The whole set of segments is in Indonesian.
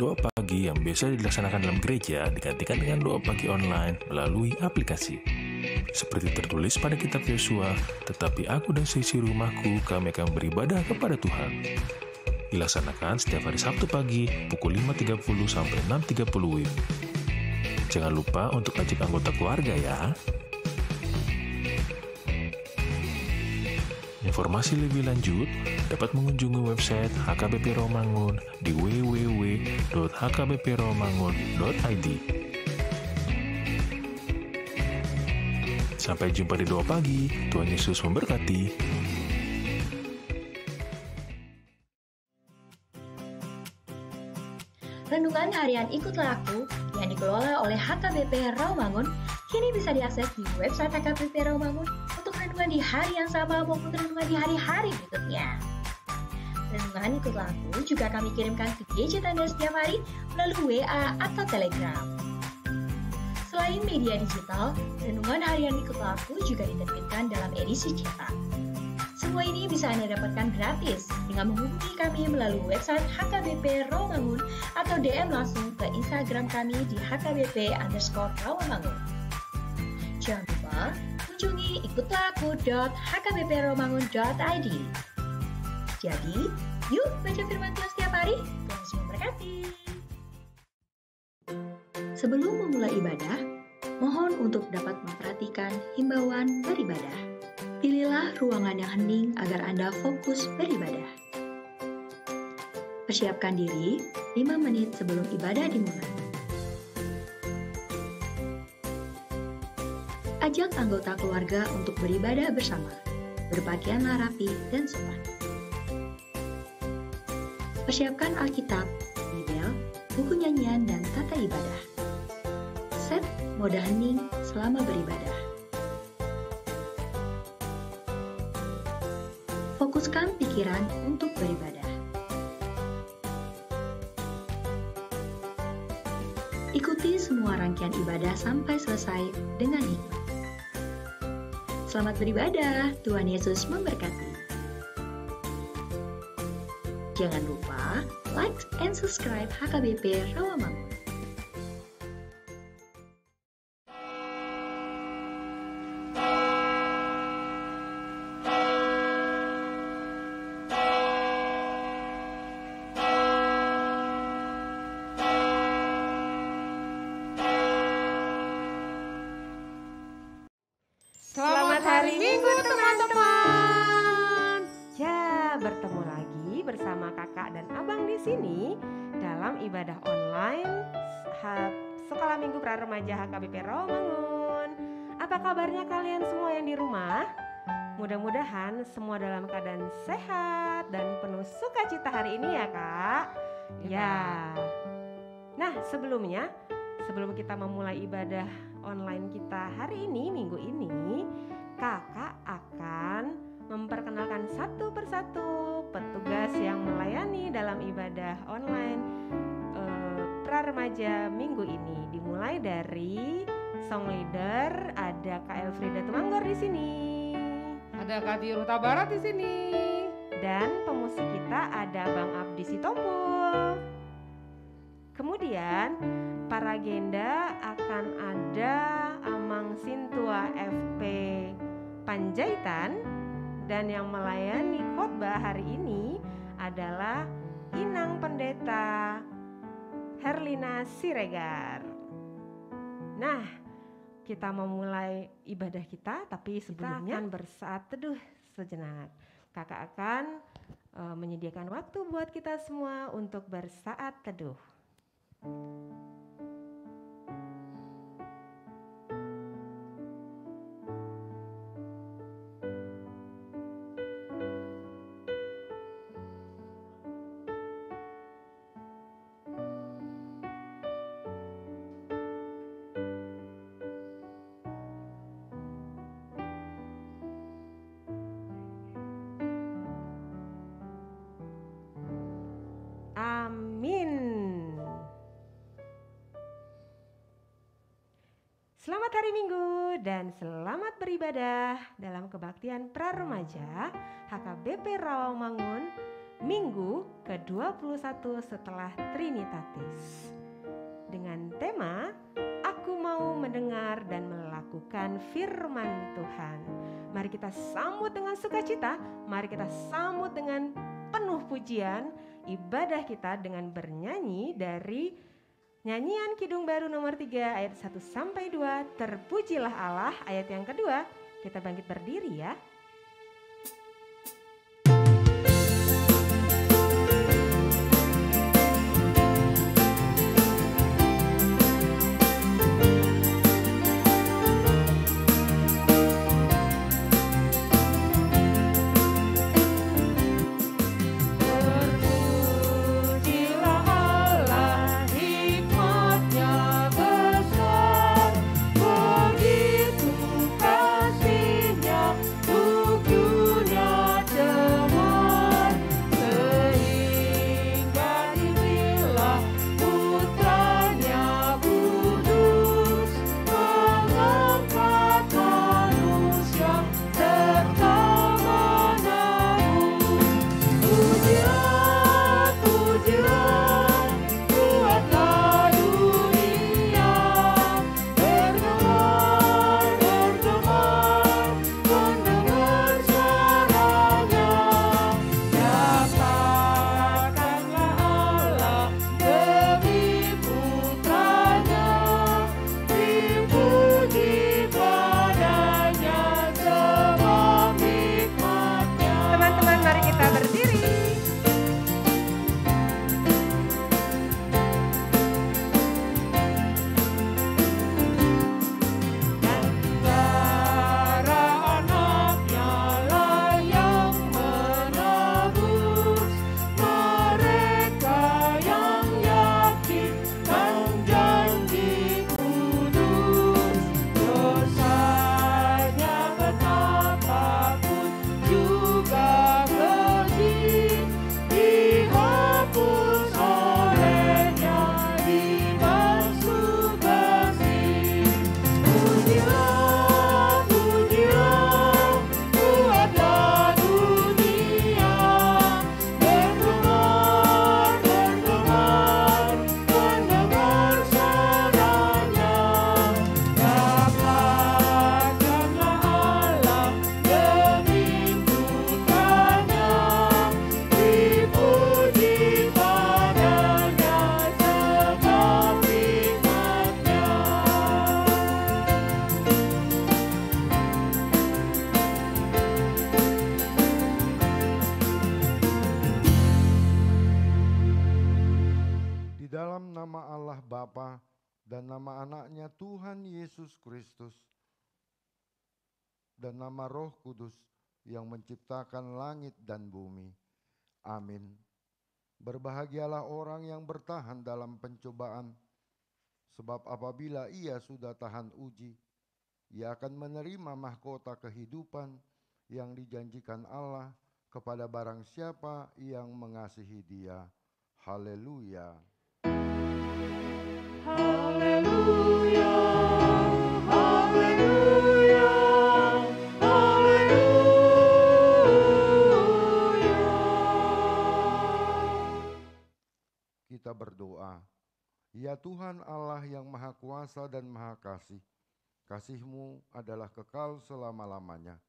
doa pagi yang biasa dilaksanakan dalam gereja digantikan dengan doa pagi online melalui aplikasi. Seperti tertulis pada kitab Yosua, tetapi aku dan seisi rumahku kami akan beribadah kepada Tuhan. Dilaksanakan setiap hari Sabtu pagi pukul 5.30 sampai 6.30 WIB. Jangan lupa untuk ajak anggota keluarga ya. Informasi lebih lanjut dapat mengunjungi website HKBP Rawamangun di www.hkbprawamangun.id. Sampai jumpa di doa pagi. Tuhan Yesus memberkati. Renungan harian Ikutlah Aku yang dikelola oleh HKBP Rawamangun kini bisa diakses di website HKBP Rawamangun untuk renungan di hari yang sama maupun renungan di hari-hari berikutnya. Renungan Ikutlah Aku juga kami kirimkan ke gadget Anda setiap hari melalui WA atau Telegram. Selain media digital, renungan harian Ikutlah Aku juga diterbitkan dalam edisi cetak. Semua ini bisa Anda dapatkan gratis dengan menghubungi kami melalui website HKBP Rawamangun atau DM langsung ke Instagram kami di HKBP_Rawamangun. Jangan lupa kunjungi ikutlahku.hkbprawamangun.id. Jadi, yuk baca firman Tuhan setiap hari. Tuhan Yesus memberkati. Sebelum memulai ibadah, mohon untuk dapat memperhatikan himbauan beribadah. Pilihlah ruangan yang hening agar Anda fokus beribadah. Persiapkan diri 5 menit sebelum ibadah dimulai. Ajak anggota keluarga untuk beribadah bersama. Berpakaianlah rapi dan sopan. Persiapkan Alkitab, Bibel, buku nyanyian, dan tata ibadah. Set mode hening selama beribadah. Fokuskan pikiran untuk beribadah. Ikuti semua rangkaian ibadah sampai selesai dengan hikmat. Selamat beribadah, Tuhan Yesus memberkati. Jangan lupa like and subscribe HKBP Rawamangun. Selamat hari Minggu teman-teman. Ya, bertemu lagi bersama kakak dan abang di sini dalam ibadah online Sekolah Minggu Pra Remaja HKBP Rawamangun. Apa kabarnya kalian semua yang di rumah? Mudah-mudahan semua dalam keadaan sehat dan penuh sukacita hari ini ya kak. Ya. Nah sebelum kita memulai ibadah online kita hari ini, minggu ini, kakak akan memperkenalkan satu persatu petugas yang melayani dalam ibadah online pra remaja minggu ini. Dimulai dari song leader, ada Kak Elfrida Tumanggor di sini, ada Kak Tiruta Barat di sini, dan pemusik kita ada Bang Abdi Sitompul. Kemudian para agenda akan ada Amang Sintua FP Panjaitan, dan yang melayani khotbah hari ini adalah Inang Pendeta Herlina Siregar. Nah, kita memulai ibadah kita, tapi sebelumnya akan bersaat teduh sejenak. Kakak akan menyediakan waktu buat kita semua untuk bersaat teduh. Selamat hari Minggu dan selamat beribadah dalam kebaktian pra remaja HKBP Rawamangun Minggu ke-21 setelah Trinitatis. Dengan tema, Aku mau mendengar dan melakukan firman Tuhan. Mari kita sambut dengan sukacita, mari kita sambut dengan penuh pujian ibadah kita dengan bernyanyi dari nyanyian Kidung Baru nomor 3 ayat 1-2, Terpujilah Allah. Ayat yang kedua, kita bangkit berdiri ya. dan nama anaknya Tuhan Yesus Kristus dan nama Roh Kudus yang menciptakan langit dan bumi. Amin. Berbahagialah orang yang bertahan dalam pencobaan, sebab apabila ia sudah tahan uji, ia akan menerima mahkota kehidupan yang dijanjikan Allah kepada barang siapa yang mengasihi Dia. Haleluya. Haleluya, haleluya, haleluya. Kita berdoa. Ya Tuhan Allah yang Maha Kuasa dan Maha Kasih, kasih-Mu adalah kekal selama-lamanya.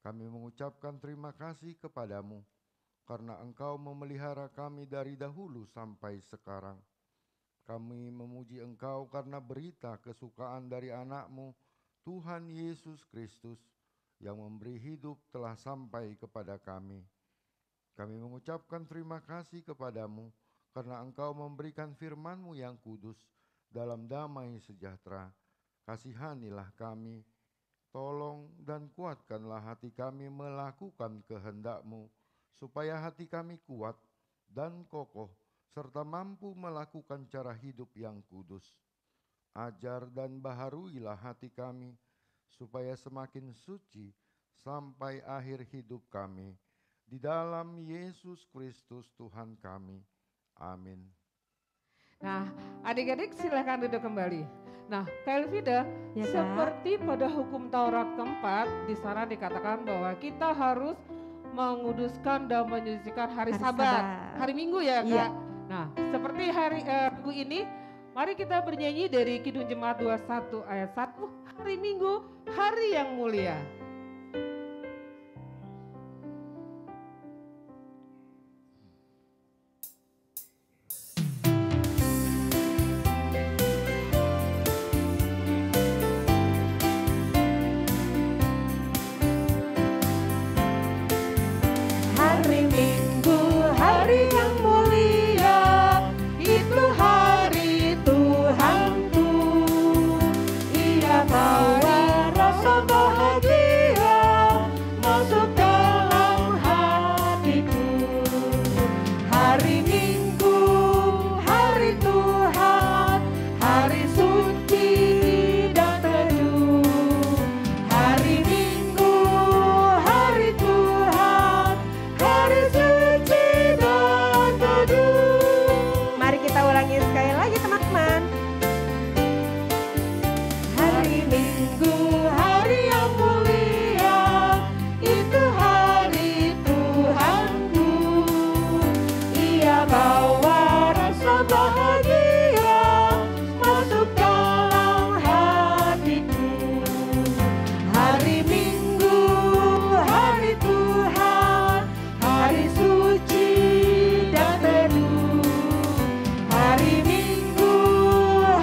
Kami mengucapkan terima kasih kepadamu karena Engkau memelihara kami dari dahulu sampai sekarang. Kami memuji Engkau karena berita kesukaan dari anak-Mu, Tuhan Yesus Kristus, yang memberi hidup telah sampai kepada kami. Kami mengucapkan terima kasih kepadamu karena Engkau memberikan firman-Mu yang kudus dalam damai sejahtera. Kasihanilah kami, tolong dan kuatkanlah hati kami melakukan kehendak-Mu, supaya hati kami kuat dan kokoh, serta mampu melakukan cara hidup yang kudus. Ajar dan baharuilah hati kami, supaya semakin suci sampai akhir hidup kami. Di dalam Yesus Kristus Tuhan kami. Amin. Nah, adik-adik silakan duduk kembali. Nah, Kak Elvida, Ya, Kak. seperti pada hukum Taurat keempat, di sana dikatakan bahwa kita harus menguduskan dan menyucikan hari Hari Sabat. Sabat. Hari Minggu ya, Kak. Iya. Nah, seperti hari Minggu ini, mari kita bernyanyi dari Kidung Jemaat 21 ayat 1, hari Minggu, hari yang mulia. Hari Minggu, hari yang mulia, itu hari Tuhanku. Ia bawa rasa bahagia masuk dalam hatiku. Hari Minggu, hari Tuhan, hari suci dan teduh. Hari Minggu, hari Tuhan, hari suci dan teduh. Mari kita ulangi sekali lagi teman-teman. Hari Minggu, hari yang mulia, itu hari Tuhanku. Ia bawa rasa bahagia masuk dalam hatiku. Hari Minggu, hari Tuhan, hari suci dan teduh. Hari Minggu,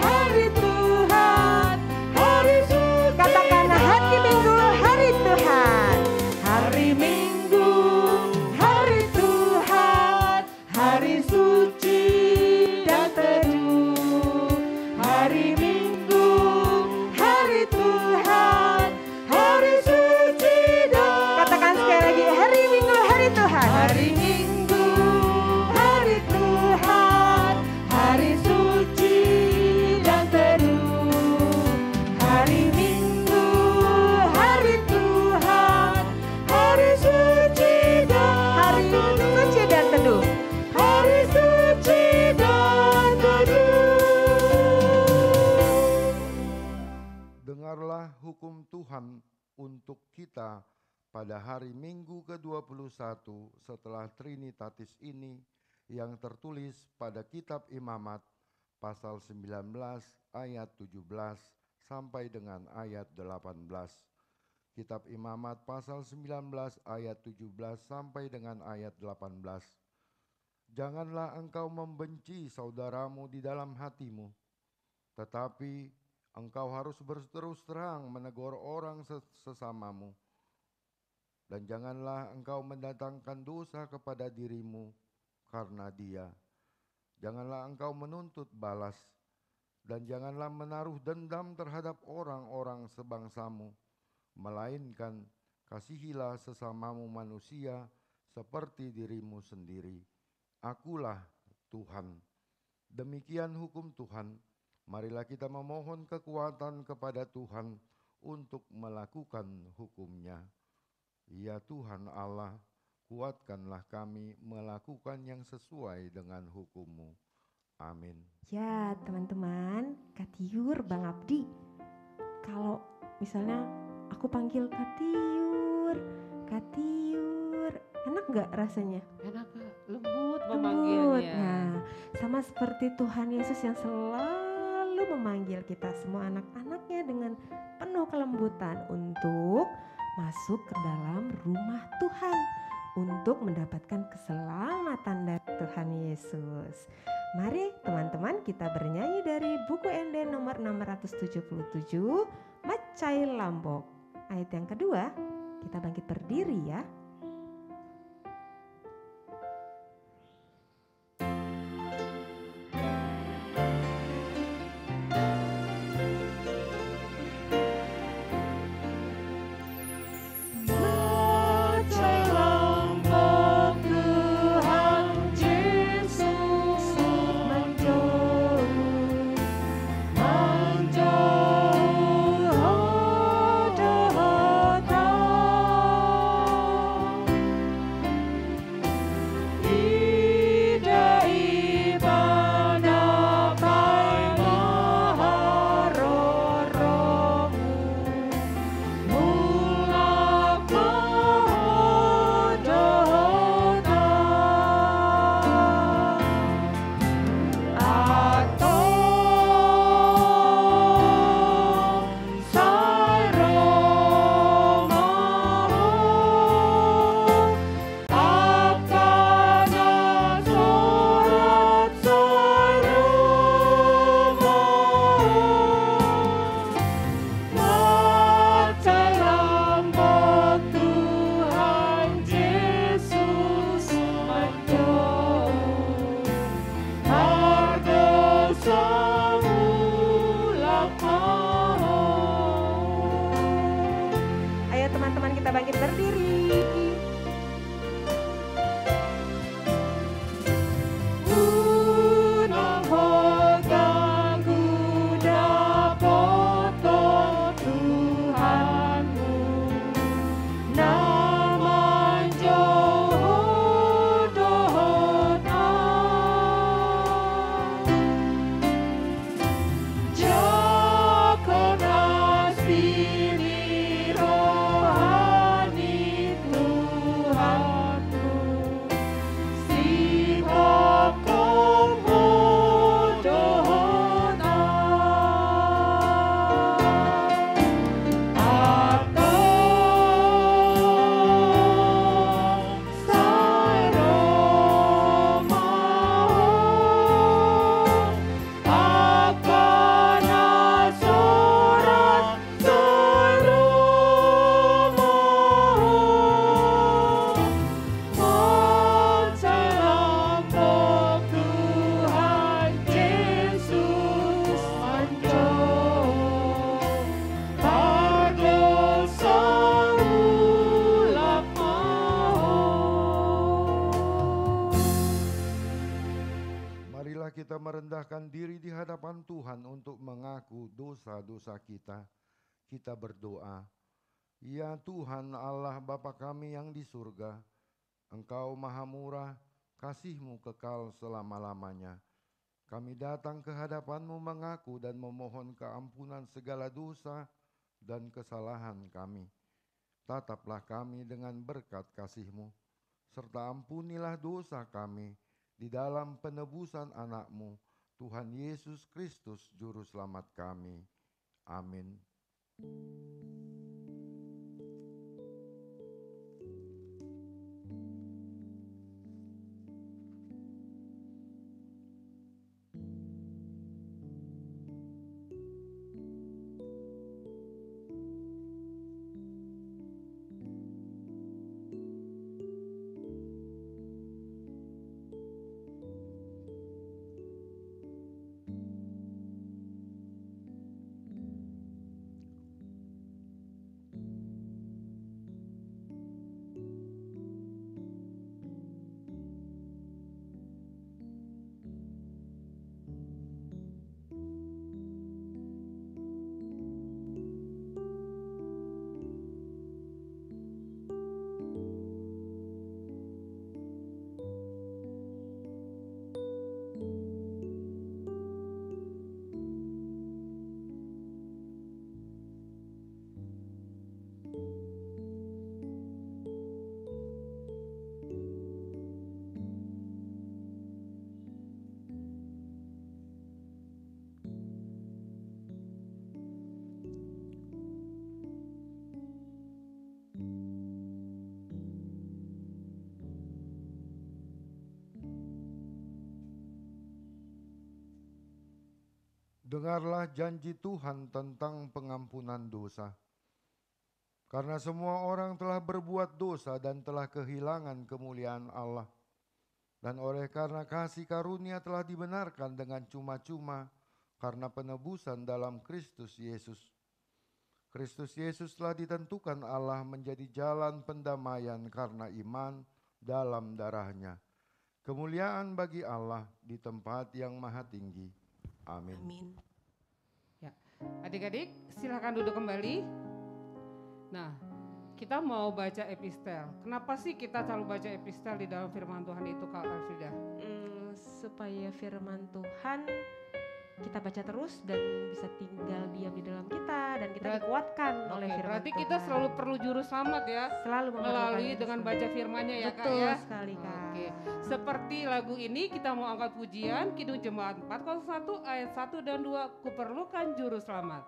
hari Tuhan, hari suci. Katakan hari Minggu, hari Tuhan. Hari Minggu, hari Tuhan, hari suci dan teduh. Hari Minggu, hari Tuhan, hari suci dan Katakan sekali lagi, hari Minggu, hari Tuhan. Hari Minggu, hari Tuhan, hari suci dan teduh. Hari Minggu, hari Tuhan, hari suci dan Suci dan teduh. hari suci dan teduh. Dengarlah hukum Tuhan untuk kita pada hari Minggu ke-21 setelah Trinitatis ini yang tertulis pada kitab Imamat pasal 19 ayat 17 sampai dengan ayat 18. Kitab Imamat pasal 19 ayat 17 sampai dengan ayat 18. Janganlah engkau membenci saudaramu di dalam hatimu, tetapi engkau harus berterus terang menegur orang sesamamu. Dan janganlah engkau mendatangkan dosa kepada dirimu karena dia. Janganlah engkau menuntut balas, dan janganlah menaruh dendam terhadap orang-orang sebangsamu, melainkan kasihilah sesamamu manusia seperti dirimu sendiri. Akulah Tuhan. Demikian hukum Tuhan. Marilah kita memohon kekuatan kepada Tuhan untuk melakukan hukum-Nya. Ya Tuhan Allah, kuatkanlah kami melakukan yang sesuai dengan hukum-Mu. Amin. Ya teman-teman, Katiur, Bang Abdi. Kalau misalnya aku panggil Katiur, Katiur, enak gak rasanya? Enak, Kak. Lembut Lembut. memanggilnya. Nah, sama seperti Tuhan Yesus yang selalu memanggil kita semua anak-anaknya dengan penuh kelembutan untuk masuk ke dalam rumah Tuhan, untuk mendapatkan keselamatan dari Tuhan Yesus. Mari teman-teman kita bernyanyi dari buku ND nomor 677, Macai Lambok. Ayat yang kedua, kita bangkit berdiri ya. Macai lambok Tuhan Yesus menjauh, menjauh datang. kita merendahkan diri di hadapan Tuhan untuk mengaku dosa-dosa kita, kita berdoa, ya Tuhan Allah Bapa kami yang di surga, Engkau maha murah, kasih-Mu kekal selama-lamanya. Kami datang ke hadapan-Mu mengaku dan memohon keampunan segala dosa dan kesalahan kami. Tataplah kami dengan berkat kasih-Mu, serta ampunilah dosa kami di dalam penebusan anak-Mu, Tuhan Yesus Kristus Juru Selamat kami. Amin. Dengarlah janji Tuhan tentang pengampunan dosa. Karena semua orang telah berbuat dosa dan telah kehilangan kemuliaan Allah. Dan oleh karena kasih karunia telah dibenarkan dengan cuma-cuma karena penebusan dalam Kristus Yesus. Kristus Yesus telah ditentukan Allah menjadi jalan pendamaian karena iman dalam darah-Nya. Kemuliaan bagi Allah di tempat yang maha tinggi. Amin. Amin. Ya, adik-adik silakan duduk kembali. Nah, kita mau baca epistel. Kenapa sih kita selalu baca epistel di dalam firman Tuhan itu, Kak Elfrida? Supaya firman Tuhan kita baca terus dan bisa tinggal diam di dalam kita dan kita dikuatkan oleh firman berarti Tuhan. kita selalu perlu juru selamat ya. Selalu melalui dengan baca firman-Nya ya, Kak betul ya. sekali, Kak. Oke. Seperti lagu ini kita mau angkat pujian Kidung Jemaat 401 ayat 1 dan 2, Kuperlukan Juru Selamat.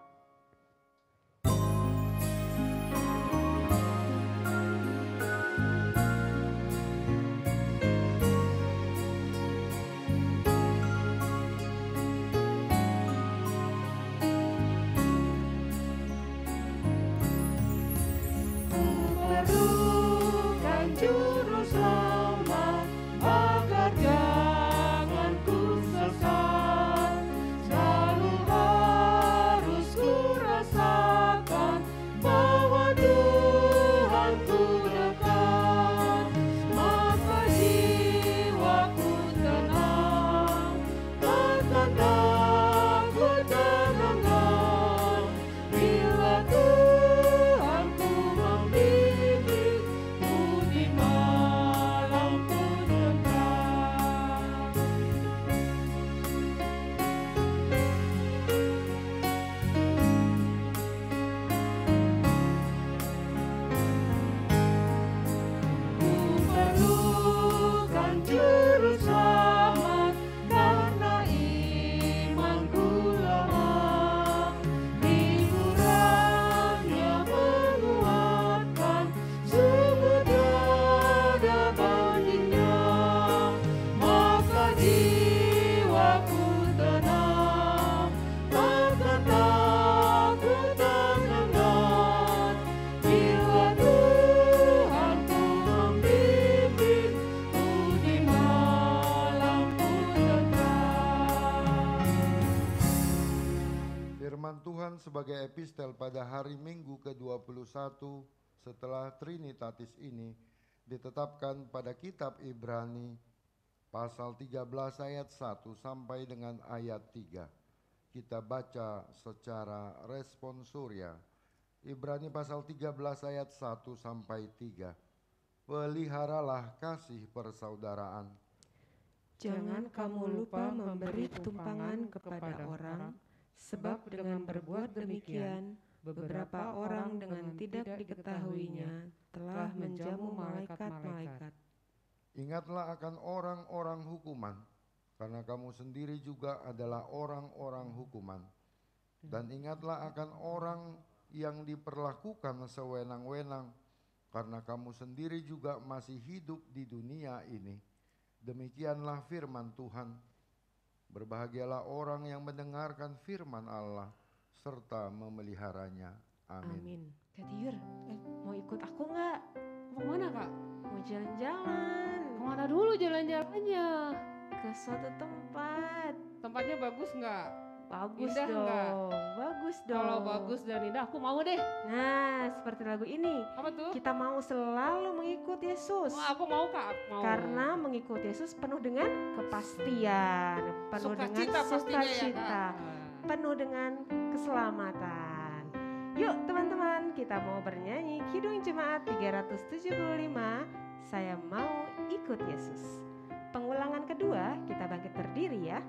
Kuperlukan juru selamat agar jangan ku sesat. Selalu harus ku rasakan bahwa Tuhan ku dekat. Maka jiwaku tenang, takkan takut dan enggan. Bila Tuhan ku membimbing, ku di malam pun tenang. Kuperlukan juru selamat karena imanku lemah. Hiburannya menguatkan, sungguh tiada bandingnya. Maka jiwaku tenang, takkan takut dan enggan. Bila Tuhan ku membimbing, ku di malam pun tenang. Firman Tuhan sebagai epistel pada hari Minggu ke-21 setelah Trinitatis ini ditetapkan pada kitab Ibrani pasal 13 ayat 1 sampai dengan ayat 3. Kita baca secara responsoria. Ibrani pasal 13 ayat 1 sampai 3. Peliharalah kasih persaudaraan. Jangan kamu lupa memberi tumpangan kepada orang, sebab dengan berbuat demikian, beberapa orang dengan tidak diketahuinya telah menjamu malaikat-malaikat. Ingatlah akan orang-orang hukuman, karena kamu sendiri juga adalah orang-orang hukuman. Dan ingatlah akan orang yang diperlakukan sewenang-wenang, karena kamu sendiri juga masih hidup di dunia ini. Demikianlah firman Tuhan. Berbahagialah orang yang mendengarkan firman Allah serta memeliharanya. Amin. Amin. Kak Tiur, mau ikut aku nggak? Mau kemana Kak? Mau jalan-jalan Kemana dulu jalan-jalannya? ke suatu tempat. Tempatnya bagus nggak? Bagus Indah dong, nggak? bagus dong. Kalau bagus dan indah aku mau deh. Nah, seperti lagu ini. Apa tuh? Kita mau selalu mengikut Yesus. Oh, aku mau Kak, aku mau. Karena mengikut Yesus penuh dengan kepastian, penuh dengan Sukacita pastinya ya sukacita, Kak. penuh dengan keselamatan. Yuk teman-teman, kita mau bernyanyi Kidung Jemaat 375, Saya Mau Ikut Yesus. Pengulangan kedua, kita bangkit berdiri ya.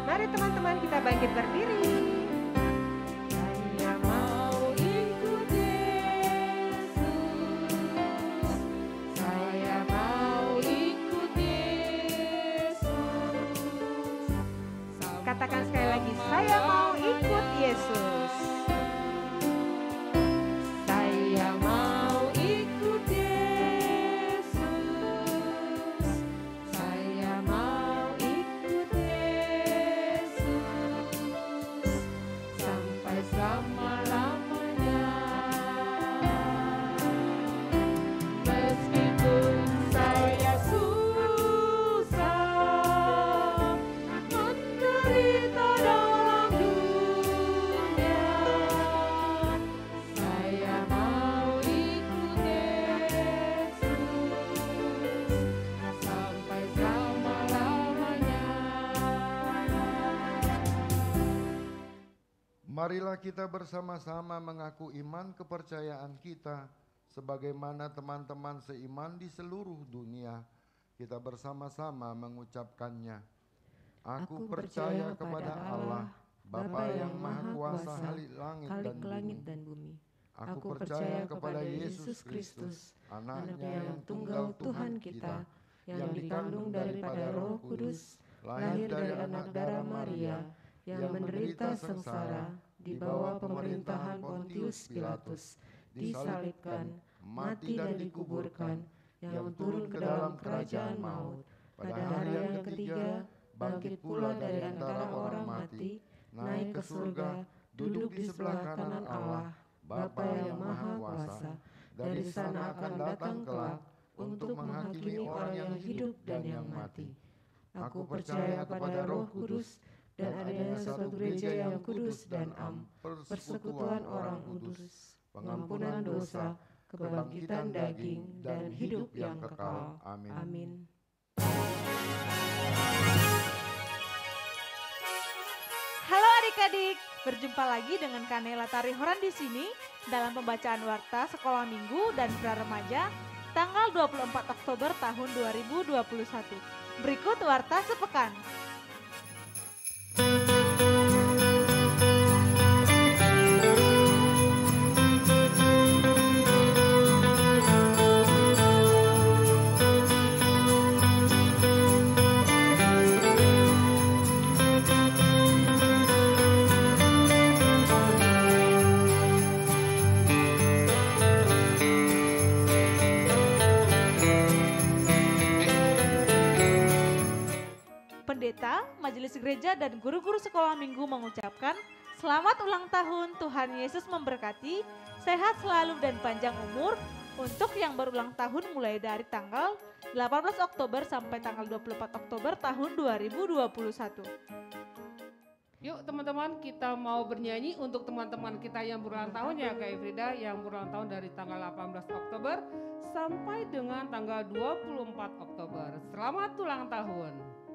Mari teman-teman kita bangkit berdiri. Saya mau ikut Yesus. Saya mau ikut Yesus. Katakan sekali lagi, saya mau ikut Yesus. Saya mau ikut Yesus. Saya mau ikut Yesus sampai selama-lamanya. Meskipun saya susah menderita dalam dunia, saya mau ikut Yesus sampai selama-lamanya. Marilah kita bersama-sama mengaku iman kepercayaan kita sebagaimana teman-teman seiman di seluruh dunia. Kita bersama-sama mengucapkannya. Aku percaya kepada Allah, Bapa yang Maha Kuasa, Khalik langit dan bumi. Aku percaya kepada Yesus Kristus, Anaknya yang tunggal Tuhan kita, yang dikandung daripada Roh Kudus, lahir dari anak darah Maria, yang menderita sengsara di bawah pemerintahan Pontius Pilatus, disalibkan, mati dan dikuburkan, yang turun ke dalam kerajaan maut. Pada hari yang ketiga, bangkit pula dari antara orang mati, naik ke surga, duduk di sebelah kanan Allah, Bapa yang Maha Kuasa. Dari sana akan datang kelak untuk menghakimi orang yang hidup dan yang mati. Aku percaya kepada Roh Kudus dan adanya satu gereja yang kudus dan am, persekutuan orang kudus, pengampunan dosa, kebangkitan daging, dan hidup yang kekal. Amin. Amin. Halo adik-adik, berjumpa lagi dengan Kanela Tarihoran di sini dalam pembacaan warta sekolah minggu dan pra-remaja tanggal 24 Oktober tahun 2021. Berikut warta sepekan. majelis gereja dan guru-guru sekolah minggu mengucapkan selamat ulang tahun, Tuhan Yesus memberkati, sehat selalu dan panjang umur untuk yang berulang tahun mulai dari tanggal 18 Oktober sampai tanggal 24 Oktober tahun 2021. Yuk teman-teman, kita mau bernyanyi untuk teman-teman kita yang berulang tahun ya Kak Frida, yang berulang tahun dari tanggal 18 Oktober sampai dengan tanggal 24 Oktober. Selamat ulang tahun.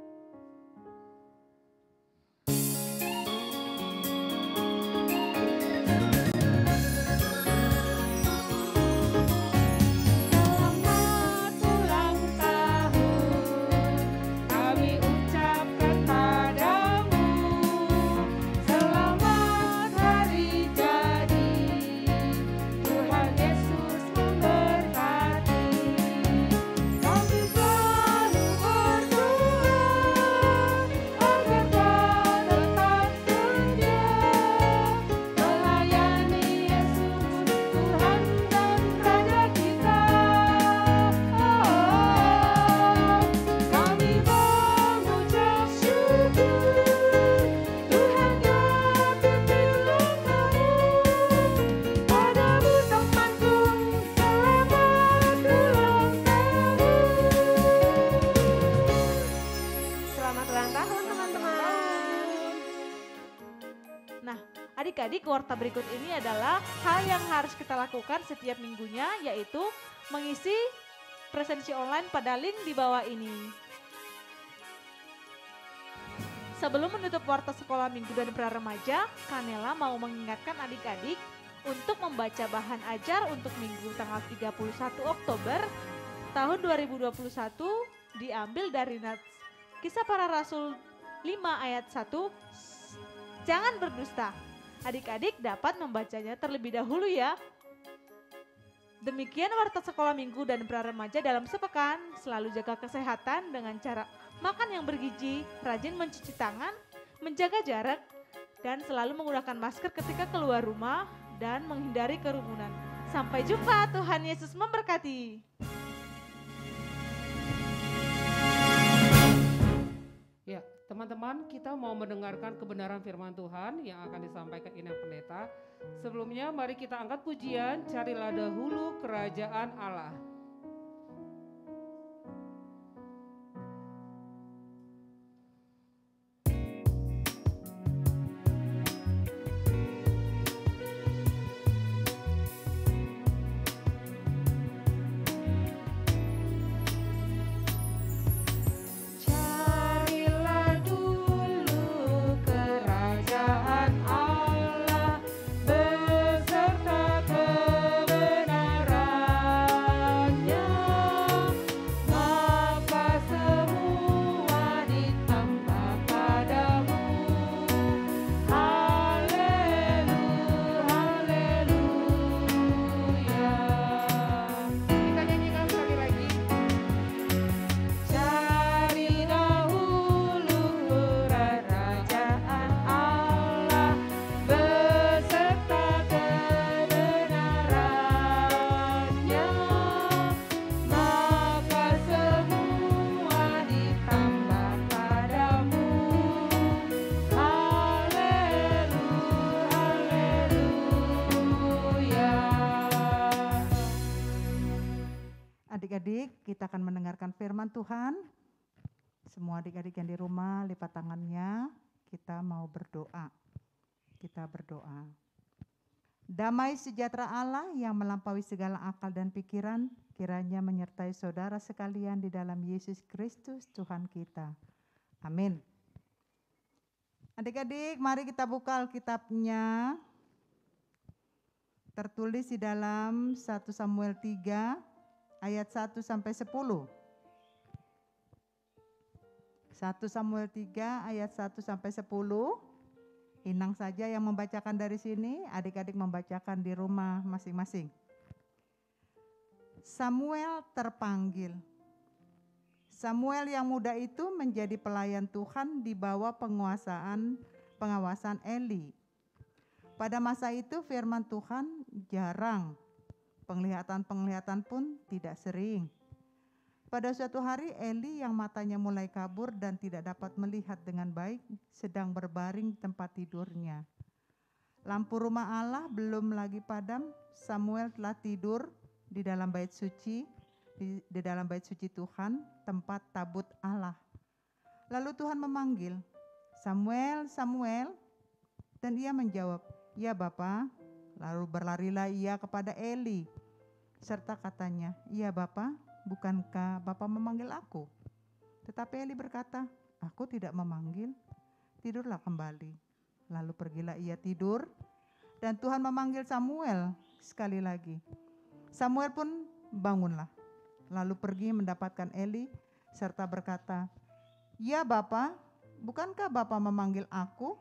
Adik-adik, warta berikut ini adalah hal yang harus kita lakukan setiap minggunya, yaitu mengisi presensi online pada link di bawah ini. Sebelum menutup warta sekolah minggu dan pra-remaja, Kanela mau mengingatkan adik-adik untuk membaca bahan ajar untuk minggu tanggal 31 Oktober tahun 2021 diambil dari Nats Kisah Para Rasul 5 ayat 1, jangan berdusta. Adik-adik dapat membacanya terlebih dahulu ya. Demikian warta sekolah minggu dan pra-remaja dalam sepekan. Selalu jaga kesehatan dengan cara makan yang bergizi, rajin mencuci tangan, menjaga jarak, dan selalu menggunakan masker ketika keluar rumah dan menghindari kerumunan. Sampai jumpa, Tuhan Yesus memberkati. Ya, teman-teman, kita mau mendengarkan kebenaran firman Tuhan yang akan disampaikan Inang Pendeta. Sebelumnya, mari kita angkat pujian, carilah dahulu kerajaan Allah. Adik-adik, kita akan mendengarkan firman Tuhan. Semua adik-adik yang di rumah, lipat tangannya. Kita mau berdoa. Kita berdoa. Damai sejahtera Allah yang melampaui segala akal dan pikiran, kiranya menyertai saudara sekalian di dalam Yesus Kristus Tuhan kita. Amin. Adik-adik, mari kita buka Alkitabnya. Tertulis di dalam 1 Samuel 3 ayat 1 sampai 10. 1 Samuel 3 ayat 1 sampai 10. Inang saja yang membacakan dari sini, adik-adik membacakan di rumah masing-masing. Samuel terpanggil. Samuel yang muda itu menjadi pelayan Tuhan di bawah pengawasan Eli. Pada masa itu firman Tuhan jarang, penglihatan pun tidak sering. Pada suatu hari Eli yang matanya mulai kabur dan tidak dapat melihat dengan baik sedang berbaring di tempat tidurnya. Lampu rumah Allah belum lagi padam, Samuel telah tidur di dalam bait suci, di dalam bait suci Tuhan, tempat tabut Allah. Lalu Tuhan memanggil, "Samuel, Samuel." Dan ia menjawab, "Ya Bapa." Lalu berlarilah ia kepada Eli, serta katanya, "Ya Bapa, bukankah Bapa memanggil aku?" Tetapi Eli berkata, "Aku tidak memanggil, tidurlah kembali." Lalu pergilah ia tidur, dan Tuhan memanggil Samuel sekali lagi. Samuel pun bangunlah, lalu pergi mendapatkan Eli, serta berkata, "Ya Bapa, bukankah Bapa memanggil aku?"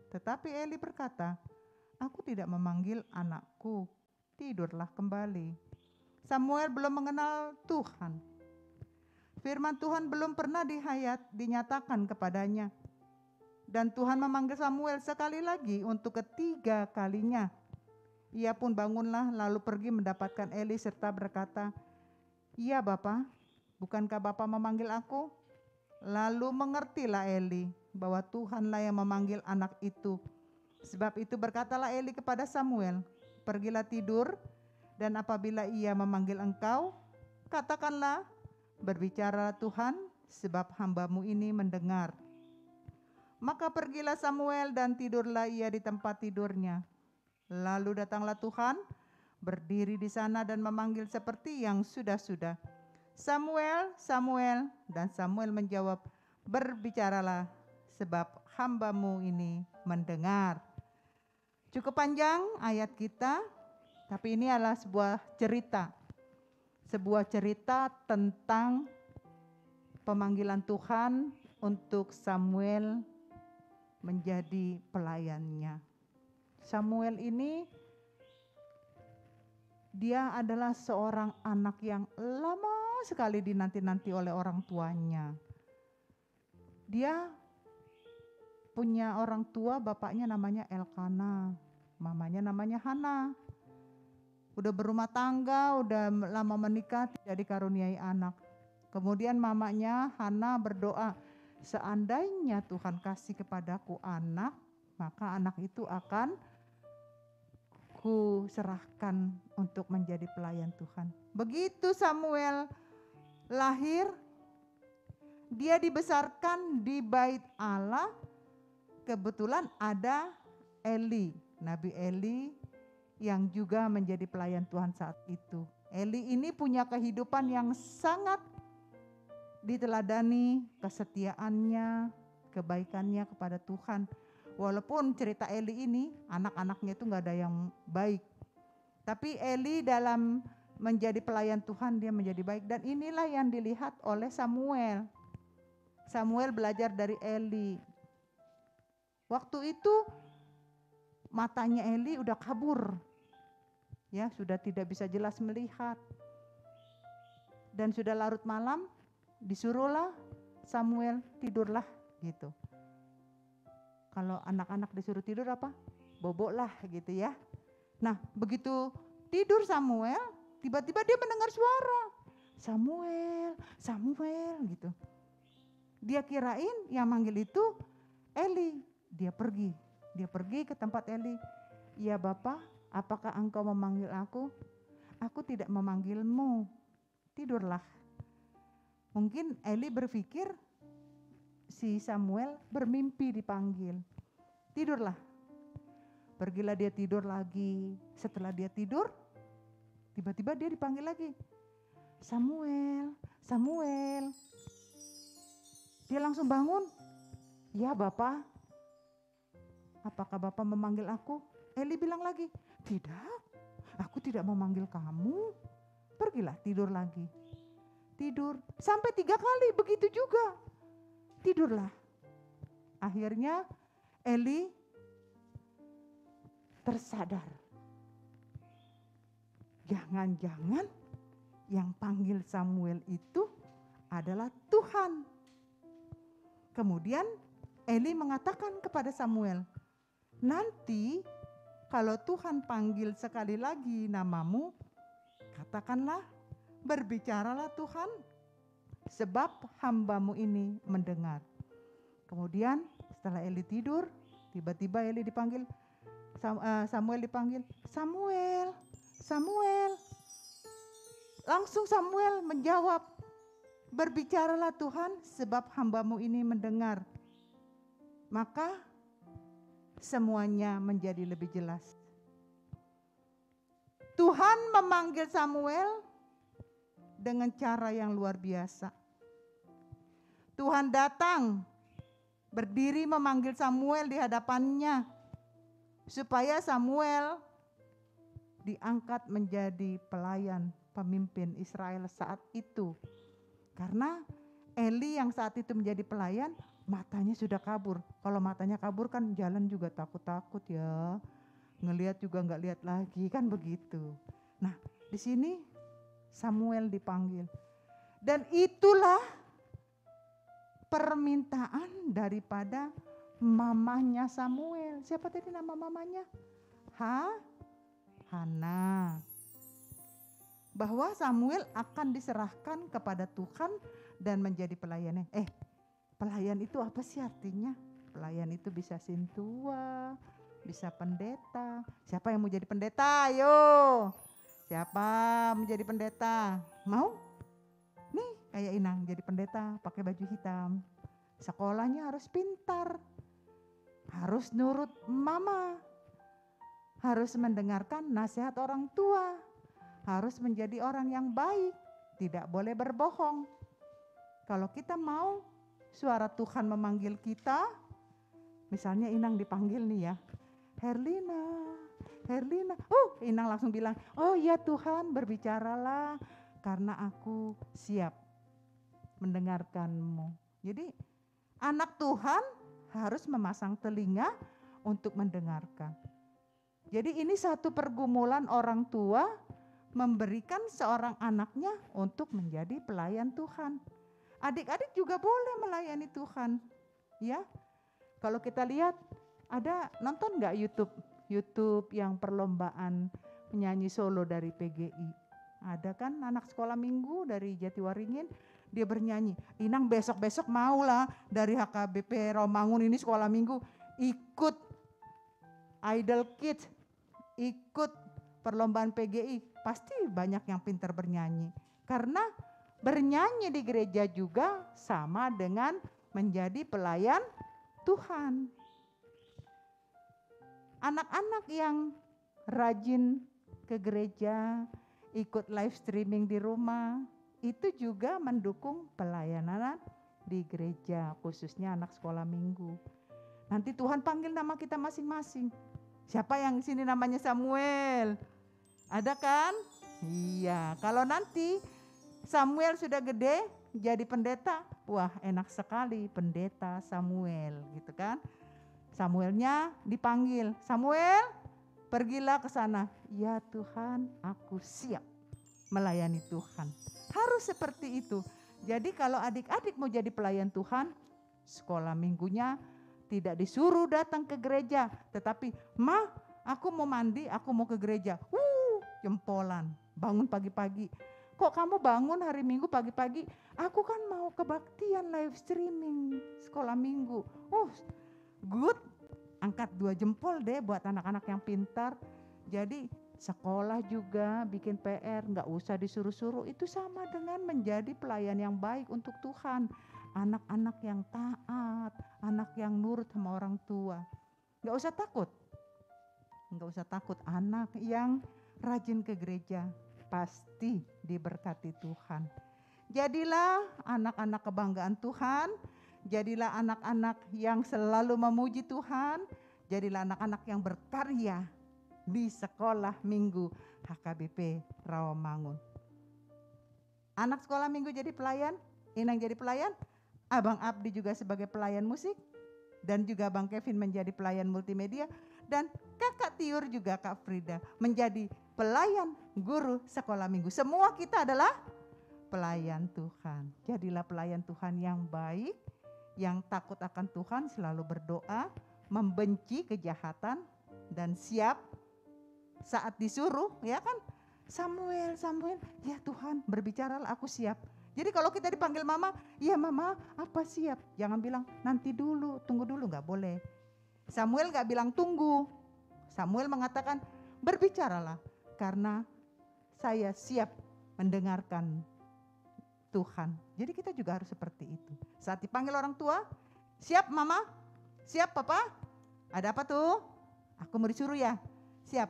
Tetapi Eli berkata, "Aku tidak memanggil anakku, tidurlah kembali." Samuel belum mengenal Tuhan. Firman Tuhan belum pernah dinyatakan kepadanya. Dan Tuhan memanggil Samuel sekali lagi untuk ketiga kalinya. Ia pun bangunlah lalu pergi mendapatkan Eli serta berkata, "Ya Bapa, bukankah Bapa memanggil aku?" Lalu mengertilah Eli bahwa Tuhanlah yang memanggil anak itu. Sebab itu berkatalah Eli kepada Samuel, "Pergilah tidur, dan apabila ia memanggil engkau, katakanlah, berbicara Tuhan, sebab hamba-Mu ini mendengar." Maka pergilah Samuel dan tidurlah ia di tempat tidurnya. Lalu datanglah Tuhan, berdiri di sana dan memanggil seperti yang sudah-sudah, "Samuel, Samuel." Dan Samuel menjawab, "Berbicaralah, sebab hamba-Mu ini mendengar." Cukup panjang ayat kita, tapi ini adalah sebuah cerita. Sebuah cerita tentang pemanggilan Tuhan untuk Samuel menjadi pelayannya. Samuel ini dia adalah seorang anak yang lama sekali dinanti-nanti oleh orang tuanya. Dia punya orang tua, bapaknya namanya Elkana, mamanya namanya Hana. Udah berumah tangga, udah lama menikah, tidak dikaruniai anak. Kemudian mamanya Hana berdoa, "Seandainya Tuhan kasih kepadaku anak, maka anak itu akan ku serahkan untuk menjadi pelayan Tuhan." Begitu Samuel lahir, dia dibesarkan di bait Allah. Kebetulan ada Eli, Nabi Eli yang juga menjadi pelayan Tuhan saat itu. Eli ini punya kehidupan yang sangat diteladani, kesetiaannya, kebaikannya kepada Tuhan. Walaupun cerita Eli ini anak-anaknya itu gak ada yang baik, tapi Eli dalam menjadi pelayan Tuhan dia menjadi baik, dan inilah yang dilihat oleh Samuel. Samuel belajar dari Eli. Waktu itu matanya Eli udah kabur, ya sudah tidak bisa jelas melihat, dan sudah larut malam. Disuruhlah Samuel tidurlah gitu. Kalau anak-anak disuruh tidur apa? Bobok lah gitu ya. Nah begitu tidur Samuel, tiba-tiba dia mendengar suara, "Samuel, Samuel," gitu. Dia kirain yang manggil itu Eli. Dia pergi ke tempat Eli. "Ya Bapa, apakah engkau memanggil aku?" "Aku tidak memanggilmu, tidurlah." Mungkin Eli berpikir si Samuel bermimpi dipanggil. Tidurlah. Pergilah dia tidur lagi. Setelah dia tidur, tiba-tiba dia dipanggil lagi. "Samuel, Samuel." Dia langsung bangun. "Ya Bapa, apakah Bapa memanggil aku?" Eli bilang lagi, "Tidak, aku tidak memanggil kamu. Pergilah tidur lagi." Tidur sampai 3 kali begitu juga. Tidurlah. Akhirnya Eli tersadar. Jangan-jangan yang panggil Samuel itu adalah Tuhan. Kemudian Eli mengatakan kepada Samuel, "Nanti kalau Tuhan panggil sekali lagi namamu, katakanlah, berbicaralah Tuhan, sebab hamba-Mu ini mendengar. Kemudian setelah Eli tidur, tiba-tiba Eli dipanggil, Samuel dipanggil, Samuel, Samuel. Langsung Samuel menjawab, berbicaralah Tuhan sebab hamba-Mu ini mendengar. Maka semuanya menjadi lebih jelas. Tuhan memanggil Samuel dengan cara yang luar biasa. Tuhan datang, berdiri memanggil Samuel di hadapannya, supaya Samuel diangkat menjadi pelayan pemimpin Israel saat itu. Karena Eli yang saat itu menjadi pelayan, matanya sudah kabur. Kalau matanya kabur kan jalan juga takut-takut ya. Ngelihat juga nggak lihat lagi, kan begitu. Nah, di sini Samuel dipanggil. Dan itulah permintaan daripada mamanya Samuel. Siapa tadi nama mamanya? Hana. Bahwa Samuel akan diserahkan kepada Tuhan dan menjadi pelayannya. Pelayan itu apa sih artinya? Pelayan itu bisa sintua, bisa pendeta. Siapa yang mau jadi pendeta? Ayo. Siapa menjadi pendeta? Mau? Nih kayak Inang jadi pendeta pakai baju hitam. Sekolahnya harus pintar. Harus nurut mama. Harus mendengarkan nasihat orang tua. Harus menjadi orang yang baik. Tidak boleh berbohong. Kalau kita mau suara Tuhan memanggil kita, misalnya Inang dipanggil nih ya, Herlina. Inang langsung bilang, oh ya Tuhan berbicaralah karena aku siap mendengarkan-Mu. Jadi anak Tuhan harus memasang telinga untuk mendengarkan. Jadi ini satu pergumulan orang tua memberikan seorang anaknya untuk menjadi pelayan Tuhan. Adik-adik juga boleh melayani Tuhan, ya. Kalau kita lihat, ada nonton nggak YouTube yang perlombaan menyanyi solo dari PGI? Ada kan anak sekolah minggu dari Jatiwaringin, dia bernyanyi. Inang besok-besok maulah dari HKBP Romangun ini sekolah minggu ikut Idol Kids, ikut perlombaan PGI. Pasti banyak yang pintar bernyanyi. Karena bernyanyi di gereja juga sama dengan menjadi pelayan Tuhan. Anak-anak yang rajin ke gereja, ikut live streaming di rumah, itu juga mendukung pelayanan di gereja, khususnya anak sekolah minggu. Nanti Tuhan panggil nama kita masing-masing. Siapa yang di sini namanya Samuel? Ada kan? Iya, kalau nanti Samuel sudah gede jadi pendeta, wah enak sekali pendeta Samuel gitu kan. Samuelnya dipanggil, Samuel pergilah ke sana. Ya Tuhan, aku siap melayani Tuhan. Harus seperti itu. Jadi kalau adik-adik mau jadi pelayan Tuhan, sekolah minggunya tidak disuruh datang ke gereja, tetapi Ma, aku mau mandi, aku mau ke gereja. Jempolan, bangun pagi-pagi. Kok kamu bangun hari Minggu pagi-pagi? Aku kan mau kebaktian live streaming sekolah minggu. Good. Angkat 2 jempol deh buat anak-anak yang pintar. Jadi sekolah juga bikin PR, gak usah disuruh-suruh. Itu sama dengan menjadi pelayan yang baik untuk Tuhan. Anak-anak yang taat, anak yang nurut sama orang tua. Gak usah takut. Gak usah takut, anak yang rajin ke gereja pasti diberkati Tuhan. Jadilah anak-anak kebanggaan Tuhan, jadilah anak-anak yang selalu memuji Tuhan, jadilah anak-anak yang berkarya di sekolah minggu HKBP Rawamangun. Anak sekolah minggu jadi pelayan, Inang jadi pelayan, Abang Abdi juga sebagai pelayan musik, dan juga Bang Kevin menjadi pelayan multimedia, dan Kakak Tiur juga Kak Frida menjadi pelayan guru sekolah minggu. Semua kita adalah pelayan Tuhan. Jadilah pelayan Tuhan yang baik, yang takut akan Tuhan, selalu berdoa, membenci kejahatan, dan siap saat disuruh, ya kan? Samuel, ya Tuhan berbicaralah, aku siap. Jadi kalau kita dipanggil mama, iya mama apa siap. Jangan bilang nanti dulu, tunggu dulu, gak boleh. Samuel gak bilang tunggu. Samuel mengatakan berbicaralah karena saya siap mendengarkan Tuhan. Jadi kita juga harus seperti itu. Saat dipanggil orang tua, siap mama, siap papa, ada apa tuh? Aku mau disuruh ya, siap.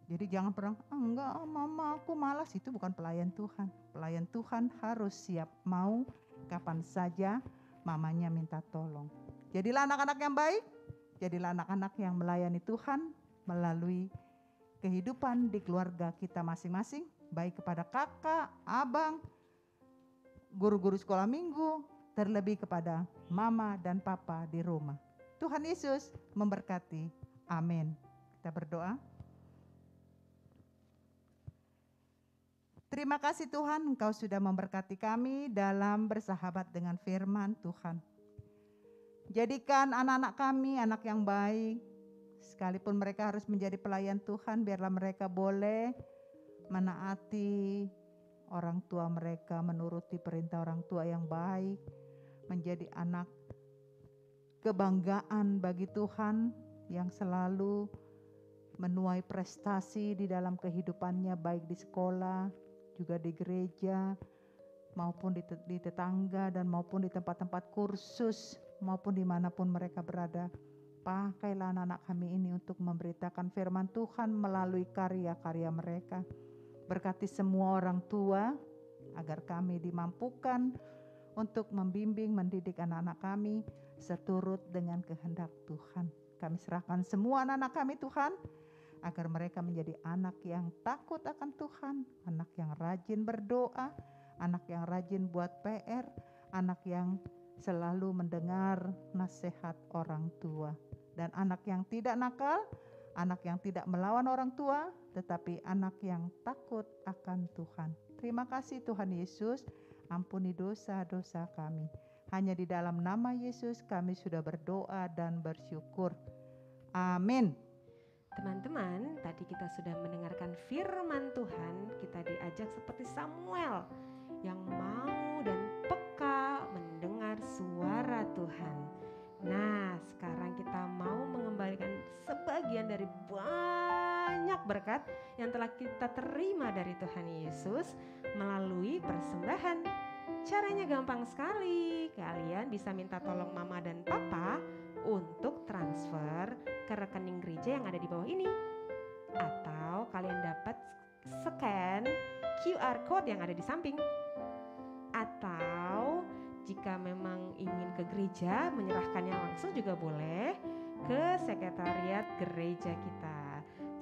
Jadi jangan pernah, enggak mama aku malas, itu bukan pelayan Tuhan. Pelayan Tuhan harus siap, mau kapan saja mamanya minta tolong. Jadilah anak-anak yang baik, jadilah anak-anak yang melayani Tuhan melalui kehidupan di keluarga kita masing-masing, baik kepada kakak, abang, guru-guru sekolah minggu, terlebih kepada mama dan papa di rumah. Tuhan Yesus memberkati. Amin. Kita berdoa. Terima kasih Tuhan, Engkau sudah memberkati kami dalam bersahabat dengan firman Tuhan. Jadikan anak-anak kami anak yang baik, sekalipun mereka harus menjadi pelayan Tuhan, biarlah mereka boleh menaati orang tua mereka, menuruti perintah orang tua yang baik, menjadi anak kebanggaan bagi Tuhan yang selalu menuai prestasi di dalam kehidupannya, baik di sekolah, juga di gereja, maupun di tetangga, dan maupun di tempat-tempat kursus, maupun dimanapun mereka berada. Pakailah anak-anak kami ini untuk memberitakan firman Tuhan melalui karya-karya mereka. Berkati semua orang tua, agar kami dimampukan untuk membimbing, mendidik anak-anak kami seturut dengan kehendak Tuhan. Kami serahkan semua anak-anak kami Tuhan, agar mereka menjadi anak yang takut akan Tuhan, anak yang rajin berdoa, anak yang rajin buat PR, anak yang selalu mendengar nasihat orang tua, dan anak yang tidak nakal, anak yang tidak melawan orang tua, tetapi anak yang takut akan Tuhan. Terima kasih Tuhan Yesus, ampuni dosa-dosa kami. Hanya di dalam nama Yesus kami sudah berdoa dan bersyukur. Amin. Teman-teman, tadi kita sudah mendengarkan firman Tuhan, kita diajak seperti Samuel yang mau dan peka mendengar suara Tuhan. Nah, sekarang kita mau mengembalikan sebagian dari banyak berkat yang telah kita terima dari Tuhan Yesus melalui persembahan. Caranya gampang sekali, kalian bisa minta tolong mama dan papa untuk transfer ke rekening gereja yang ada di bawah ini. Atau kalian dapat scan QR code yang ada di samping. Atau jika memang ingin ke gereja menyerahkannya langsung juga boleh ke sekretariat gereja kita.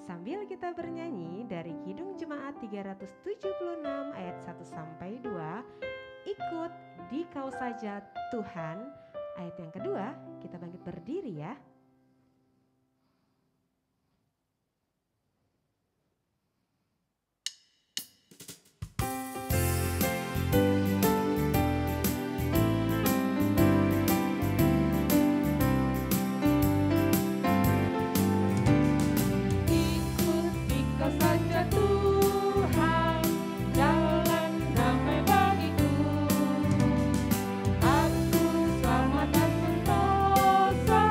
Sambil kita bernyanyi dari Kidung Jemaat 376 ayat 1 sampai 2, ikut di Kau Saja Tuhan. Ayat yang kedua, kita bangkit berdiri ya. Aku selamat dan sentosa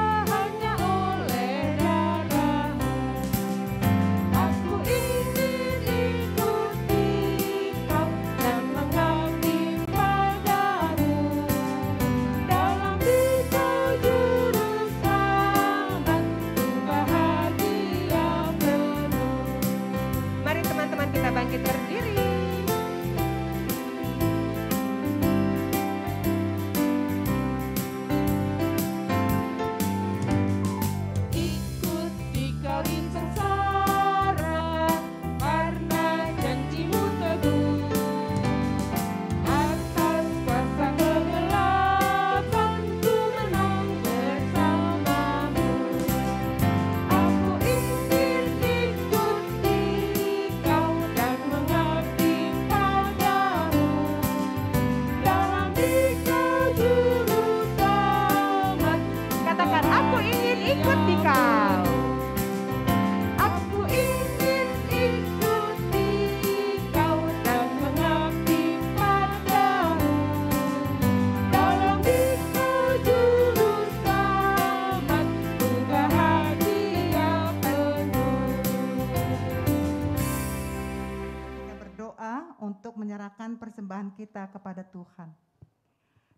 untuk menyerahkan persembahan kita kepada Tuhan.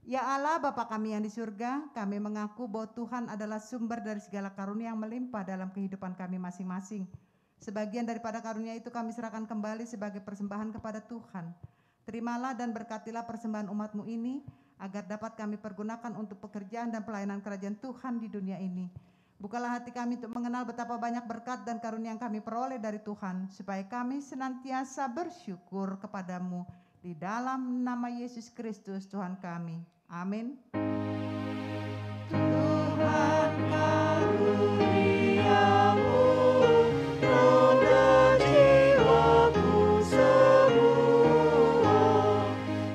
Ya Allah, Bapa kami yang di surga, kami mengaku bahwa Tuhan adalah sumber dari segala karunia yang melimpah dalam kehidupan kami masing-masing. Sebagian daripada karunia itu kami serahkan kembali sebagai persembahan kepada Tuhan. Terimalah dan berkatilah persembahan umat-Mu ini, agar dapat kami pergunakan untuk pekerjaan dan pelayanan kerajaan Tuhan di dunia ini. Bukalah hati kami untuk mengenal betapa banyak berkat dan karunia yang kami peroleh dari Tuhan, supaya kami senantiasa bersyukur kepadamu di dalam nama Yesus Kristus Tuhan kami. Amin. Tuhan karuniamu ronda jiwaku semua,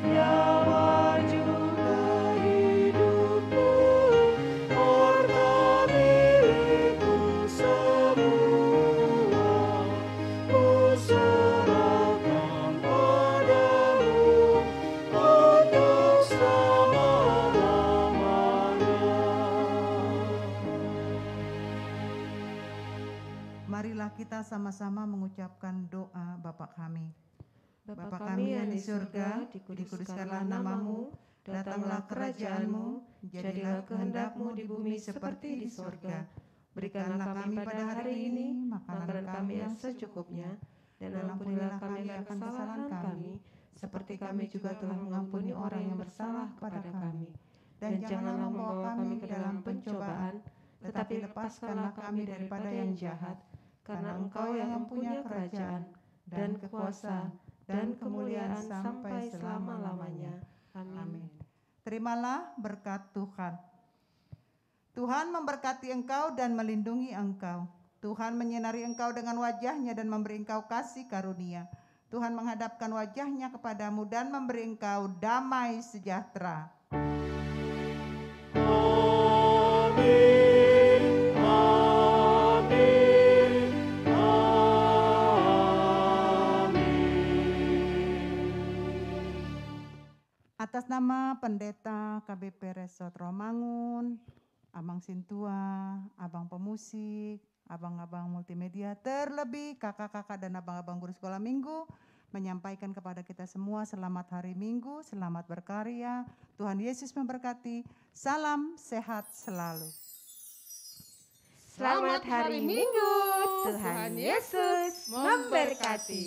nyawa juga hidupku, harta milikku semua, ku serahkan padamu untuk Marilah kita sama-sama mengucapkan doa Bapa kami. Bapa kami yang di surga, dikuduskanlah namamu, datanglah kerajaanmu, jadilah kehendak-Mu di bumi seperti di surga. Berikanlah kami pada hari ini makanan kami yang secukupnya, dan ampunilah kami akan kesalahan kami, seperti kami juga telah mengampuni orang yang bersalah kepada kami. Dan janganlah membawa kami ke dalam pencobaan, tetapi lepaskanlah kami daripada yang jahat, karena Engkau yang mempunyai kerajaan, dan kekuasaan, dan kemuliaan sampai selama-lamanya. Amin. Terimalah berkat Tuhan. Tuhan memberkati engkau dan melindungi engkau. Tuhan menyinari engkau dengan wajah-Nya dan memberi engkau kasih karunia. Tuhan menghadapkan wajah-Nya kepadamu dan memberi engkau damai sejahtera. Atas nama Pendeta KBP Resort Romangun, Abang Sintua, Abang Pemusik, Abang-abang multimedia, terlebih kakak-kakak dan abang-abang guru sekolah minggu, menyampaikan kepada kita semua selamat hari Minggu, selamat berkarya, Tuhan Yesus memberkati, salam sehat selalu. Selamat hari Minggu, Tuhan Yesus memberkati.